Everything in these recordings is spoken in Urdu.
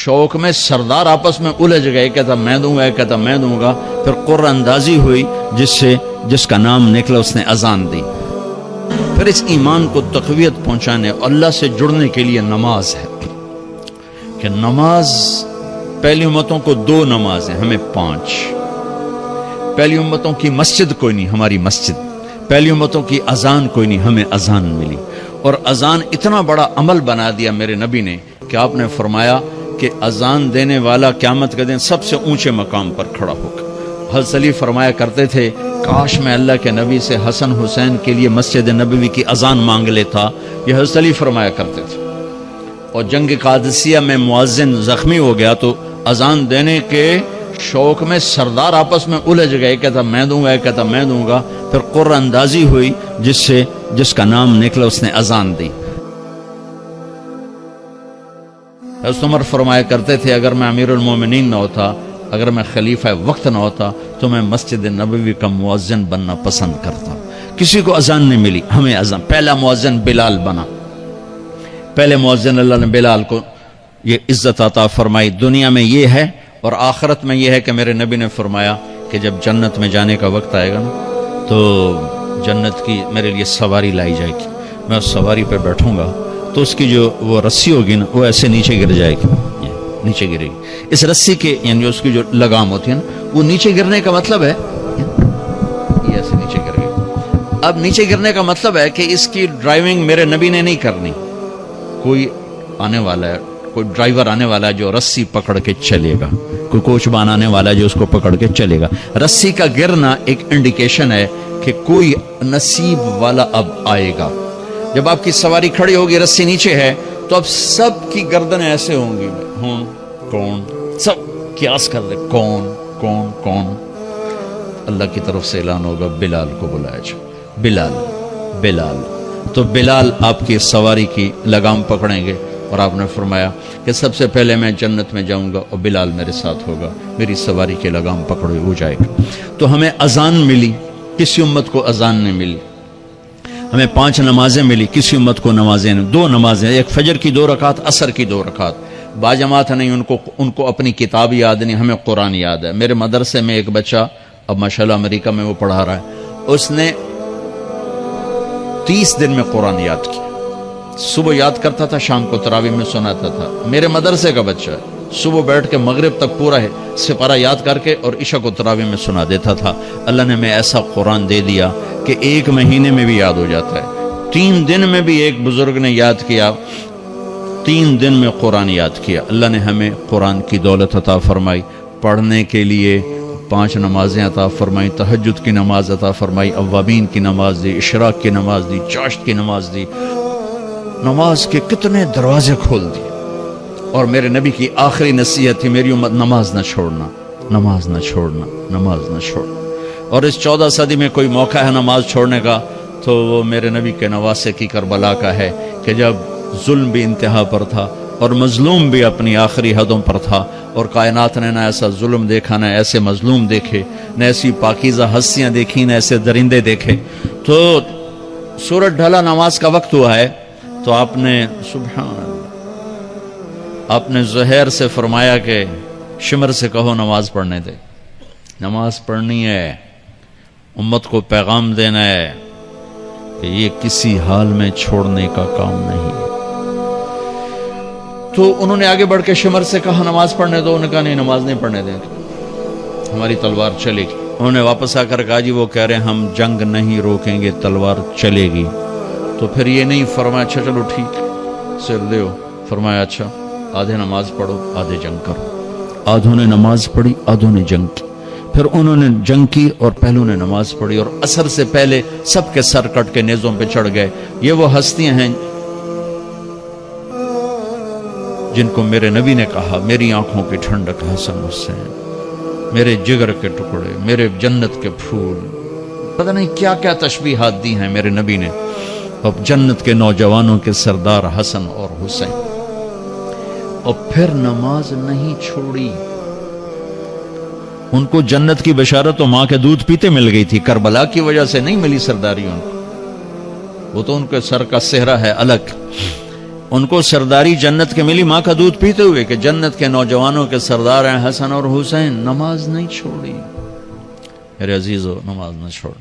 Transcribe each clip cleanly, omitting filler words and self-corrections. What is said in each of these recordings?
شوق میں سردار آپس میں الجھ گئے، کہتا میں دوں گا، کہتا میں دوں گا، پھر قرہ اندازی ہوئی جس کا نام نکلا اس نے اذان دی۔ پھر اس ایمان کو تقویت پہنچانے، اللہ سے جڑنے کے لیے نماز ہے کہ نماز پہلی امتوں کو 2 نماز ہیں، ہمیں 5۔ پہلی امتوں کی مسجد کوئی نہیں، ہماری مسجد۔ پہلی امتوں کی اذان کوئی نہیں، ہمیں اذان ملی۔ اور اذان اتنا بڑا عمل بنا دیا میرے نبی نے کہ آپ نے فرمایا کہ اذان دینے والا قیامت کے دن سب سے اونچے مقام پر کھڑا ہوگا۔ حضرت علی فرمایا کرتے تھے کاش میں اللہ کے نبی سے حسن حسین کے لیے مسجد نبوی کی اذان مانگ لیتا، یہ حضرت علی فرمایا کرتے تھے۔ اور جنگ قادسیہ میں مؤذن زخمی ہو گیا تو اذان دینے کے شوق میں سردار آپس میں الجھ گئے، کہتا میں دوں گا، کہتا میں دوں گا، پھر قرہ اندازی ہوئی جس کا نام نکلا اس نے اذان دی۔ حضرت عمر فرمایا کرتے تھے اگر میں امیر المومنین نہ ہوتا، اگر میں خلیفہ وقت نہ ہوتا تو میں مسجد نبوی کا مؤذن بننا پسند کرتا۔ کسی کو اذان نہیں ملی، ہمیں اذان۔ پہلا مؤذن بلال بنا، پہلے مؤذن اللہ نے بلال کو یہ عزت عطا فرمائی۔ دنیا میں یہ ہے اور آخرت میں یہ ہے کہ میرے نبی نے فرمایا کہ جب جنت میں جانے کا وقت آئے گا نا تو جنت کی میرے لیے سواری لائی جائے گی، میں اس سواری پہ بیٹھوں گا تو اس کی جو وہ رسی ہوگی نا وہ ایسے نیچے گر جائے گی، نیچے گرے گی۔ اس رسی کے یعنی اس کی جو لگام ہوتی ہے نا وہ نیچے گرنے کا مطلب ہے یہ ایسے نیچے گر گئی۔ اب نیچے گرنے کا مطلب ہے کہ اس کی ڈرائیونگ میرے نبی نے نہیں کرنی، کوئی آنے والا ہے، کوئی ڈرائیور آنے والا ہے جو رسی پکڑ کے چلے گا، کوئی کوچبان آنے والا ہے جو اس کو پکڑ کے چلے گا۔ رسی کا گرنا ایک انڈیکیشن ہے کہ کوئی نصیب والا اب آئے گا۔ جب آپ کی سواری کھڑی ہوگی، رسی نیچے ہے، تو اب سب کی گردنیں ایسے ہوں گی، کون، سب قیاس کر لے کون کون کون۔ اللہ کی طرف سے اعلان ہوگا بلال کو بلایا جائے، بلال بلال۔ تو بلال آپ کی سواری کی لگام پکڑیں گے اور آپ نے فرمایا کہ سب سے پہلے میں جنت میں جاؤں گا اور بلال میرے ساتھ ہوگا، میری سواری کی لگام پکڑے ہو جائے گا۔ تو ہمیں اذان ملی، کسی امت کو اذان نہیں ملی۔ ہمیں 5 نمازیں ملی، کسی امت کو نمازیں نہیں۔ 2 نمازیں، ایک فجر کی 2 رکعت، عصر کی 2 رکعت۔ باجماعت نہیں، ان کو اپنی کتاب یاد نہیں، ہمیں قرآن یاد ہے۔ میرے مدرسے میں ایک بچہ اب ماشاءاللہ امریکہ میں وہ پڑھا رہا ہے، اس نے 30 دن میں قرآن یاد کیا۔ صبح یاد کرتا تھا، شام کو تراویح میں سناتا تھا۔ میرے مدرسے کا بچہ ہے، صبح بیٹھ کے مغرب تک پورا ہے سپارہ یاد کر کے اور عشاء کو تراویح میں سنا دیتا تھا۔ اللہ نے ہمیں ایسا قرآن دے دیا کہ 1 مہینے میں بھی یاد ہو جاتا ہے۔ 3 دن میں بھی ایک بزرگ نے یاد کیا، 3 دن میں قرآن یاد کیا۔ اللہ نے ہمیں قرآن کی دولت عطا فرمائی، پڑھنے کے لیے 5 نمازیں عطا فرمائی، تہجد کی نماز عطا فرمائی، اوابین کی نماز دی، اشراق کی نماز دی، چاشت کی نماز دی۔ نماز کے کتنے دروازے کھول دیے۔ اور میرے نبی کی آخری نصیحت تھی میری امت نماز نہ چھوڑنا، نماز نہ چھوڑنا، نماز نہ چھوڑنا۔ اور اس 14 صدی میں کوئی موقع ہے نماز چھوڑنے کا تو وہ میرے نبی کے نواسے کی کربلا کا ہے کہ جب ظلم بھی انتہا پر تھا اور مظلوم بھی اپنی آخری حدوں پر تھا، اور کائنات نے نہ ایسا ظلم دیکھا، نہ ایسے مظلوم دیکھے، نہ ایسی پاکیزہ ہستیاں دیکھی، نہ ایسے درندے دیکھے۔ تو سورج ڈھلا، نماز کا وقت ہوا ہے، تو آپ نے سبحان اللہ، آپ نے زہیر سے فرمایا کہ شمر سے کہو نماز پڑھنے دے، نماز پڑھنی ہے، امت کو پیغام دینا ہے کہ یہ کسی حال میں چھوڑنے کا کام نہیں ہے۔ تو انہوں نے آگے بڑھ کے شمر سے کہا نماز پڑھنے دو، انہوں نے کہا نہیں نماز نہیں پڑھنے دیں، ہماری تلوار چلے گی۔ انہوں نے واپس آ کر کہا جی وہ کہہ رہے ہیں ہم جنگ نہیں روکیں گے، تلوار چلے گی۔ تو پھر یہ نہیں فرمایا اچھا چلو ٹھیک سر دیو، فرمایا اچھا آدھے نماز پڑھو آدھے جنگ کرو۔ آدھوں نے نماز پڑھی، آدھوں نے جنگ کی۔ پھر انہوں نے جنگ کی اور پہلوں نے نماز پڑھی، اور عصر سے پہلے سب کے سر کٹ کے نیزوں پہ چڑھ گئے۔ یہ وہ ہستیاں ہیں جن کو میرے نبی نے کہا میری آنکھوں کی ٹھنڈک حسن حسین، میرے جگر کے ٹکڑے، میرے جنت کے پھول، پتہ نہیں کیا کیا تشبیہات دی ہیں میرے نبی نے۔ اب جنت کے نوجوانوں کے سردار حسن اور حسین، اور پھر نماز نہیں چھوڑی۔ ان کو جنت کی بشارت تو ماں کے دودھ پیتے مل گئی تھی، کربلا کی وجہ سے نہیں ملی سرداری ان کو، وہ تو ان کے سر کا صحرا ہے الگ۔ ان کو سرداری جنت کے ملی ماں کا دودھ پیتے ہوئے کہ جنت کے نوجوانوں کے سردار ہیں حسن اور حسین، نماز نہیں چھوڑی۔ میرے عزیزو، نماز نہ چھوڑ۔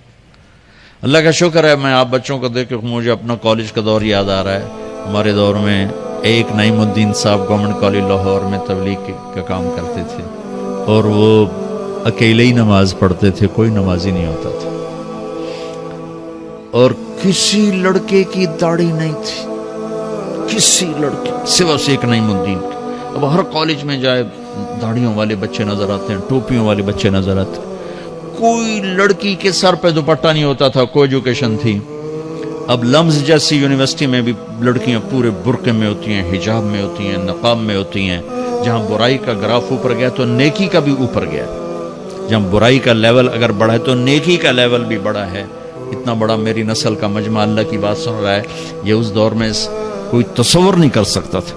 اللہ کا شکر ہے، میں آپ بچوں کو دیکھ کے مجھے اپنا کالج کا دور یاد آ رہا ہے۔ ہمارے دور میں ایک نعیم الدین صاحب گورنمنٹ کالج لاہور میں تبلیغ کا کام کرتے تھے، اور وہ اکیلے ہی نماز پڑھتے تھے، کوئی نمازی نہیں ہوتا تھا، اور کسی لڑکے کی داڑھی نہیں تھی، کسی لڑکے سوا سے ایک نعیم الدین۔ اب ہر کالج میں جائے داڑھیوں والے بچے نظر آتے ہیں، ٹوپیوں والے بچے نظر آتے ہیں، کوئی لڑکی کے سر پہ دوپٹہ نہیں ہوتا تھا، کوئی ایجوکیشن تھی۔ اب لمز جیسی یونیورسٹی میں بھی لڑکیاں پورے برقعے میں ہوتی ہیں، حجاب میں ہوتی ہیں، نقاب میں ہوتی ہیں۔ جہاں برائی کا گراف اوپر گیا تو نیکی کا بھی اوپر گیا، جہاں برائی کا لیول اگر بڑھا ہے تو نیکی کا لیول بھی بڑا ہے۔ اتنا بڑا میری نسل کا مجمع اللہ کی بات سن رہا ہے، یہ اس دور میں کوئی تصور نہیں کر سکتا تھا۔